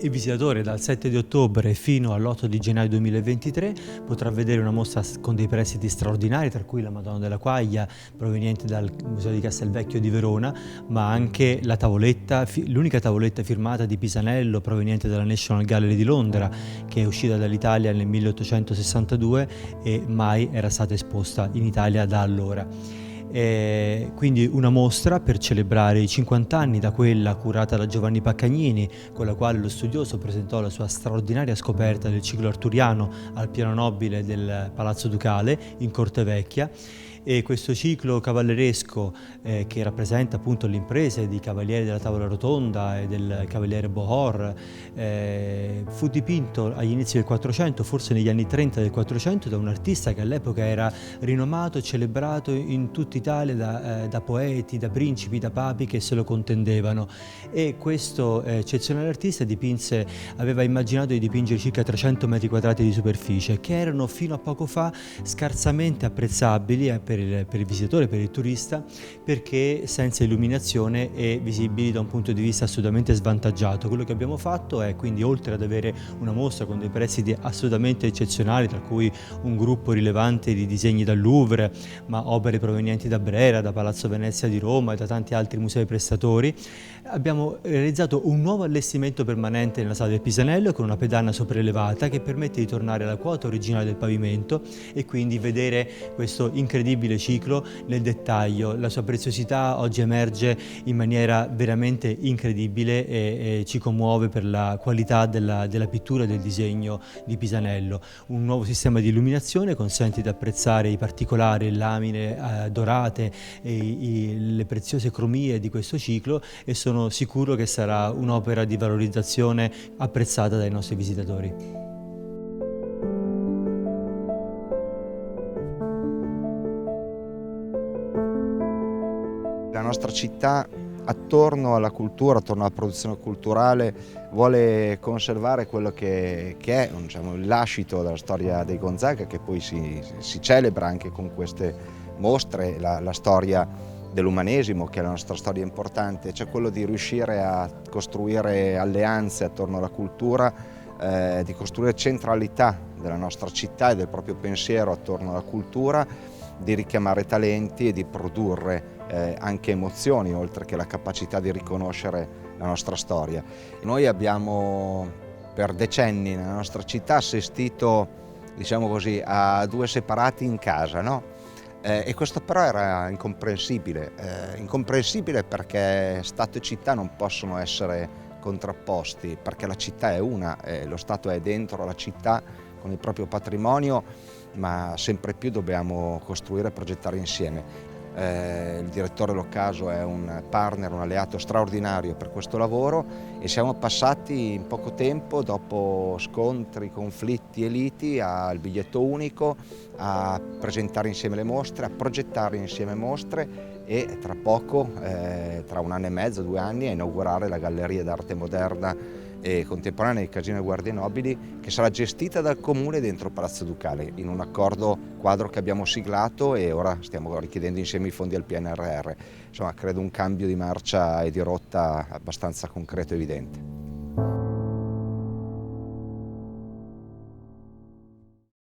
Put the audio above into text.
Il visitatore dal 7 di ottobre fino all'8 di gennaio 2023 potrà vedere una mostra con dei prestiti straordinari, tra cui la Madonna della Quaglia proveniente dal Museo di Castelvecchio di Verona, ma anche la tavoletta, l'unica tavoletta firmata di Pisanello proveniente dalla National Gallery di Londra, che è uscita dall'Italia nel 1862 e mai era stata esposta in Italia da allora. Quindi una mostra per celebrare i 50 anni da quella curata da Giovanni Paccagnini, con la quale lo studioso presentò la sua straordinaria scoperta del ciclo arturiano al piano nobile del Palazzo Ducale in Corte Vecchia. E questo ciclo cavalleresco che rappresenta appunto le imprese di Cavalieri della Tavola Rotonda e del Cavaliere Bohor fu dipinto agli inizi del 400, forse negli anni 30 del 400, da un artista che all'epoca era rinomato e celebrato in tutta Italia da poeti, da principi, da papi che se lo contendevano. E questo eccezionale artista aveva immaginato di dipingere circa 300 metri quadrati di superficie, che erano fino a poco fa scarsamente apprezzabili per il visitatore, per il turista, perché senza illuminazione e visibili da un punto di vista assolutamente svantaggiato. Quello che abbiamo fatto è quindi, oltre ad avere una mostra con dei prestiti assolutamente eccezionali, tra cui un gruppo rilevante di disegni dal Louvre, ma opere provenienti da Brera, da Palazzo Venezia di Roma e da tanti altri musei prestatori, abbiamo realizzato un nuovo allestimento permanente nella sala del Pisanello con una pedana sopraelevata che permette di tornare alla quota originale del pavimento e quindi vedere questo incredibile ciclo nel dettaglio. La sua preziosità oggi emerge in maniera veramente incredibile e ci commuove per la qualità della pittura e del disegno di Pisanello. Un nuovo sistema di illuminazione consente di apprezzare i particolari, le lamine dorate e le preziose cromie di questo ciclo, e sono sicuro che sarà un'opera di valorizzazione apprezzata dai nostri visitatori. La nostra città, attorno alla cultura, attorno alla produzione culturale, vuole conservare quello che è, diciamo, il lascito della storia dei Gonzaga, che poi si celebra anche con queste mostre, la storia dell'umanesimo, che è la nostra storia importante, cioè quello di riuscire a costruire alleanze attorno alla cultura, di costruire centralità della nostra città e del proprio pensiero attorno alla cultura, di richiamare talenti e di produrre anche emozioni, oltre che la capacità di riconoscere la nostra storia. Noi abbiamo per decenni nella nostra città assistito, diciamo così, a due separati in casa, no? E questo però era incomprensibile, perché Stato e città non possono essere contrapposti, perché la città è una, lo Stato è dentro la città con il proprio patrimonio, ma sempre più dobbiamo costruire e progettare insieme. Il direttore Loccaso è un partner, un alleato straordinario per questo lavoro, e siamo passati in poco tempo, dopo scontri, conflitti e liti, al biglietto unico, a presentare insieme le mostre, a progettare insieme mostre e tra poco, tra 1 anno e mezzo, 2 anni, a inaugurare la Galleria d'Arte Moderna e Contemporanea di Casino e Guardie Nobili, che sarà gestita dal Comune dentro Palazzo Ducale, in un accordo quadro che abbiamo siglato, e ora stiamo richiedendo insieme i fondi al PNRR. Insomma, credo un cambio di marcia e di rotta abbastanza concreto e evidente.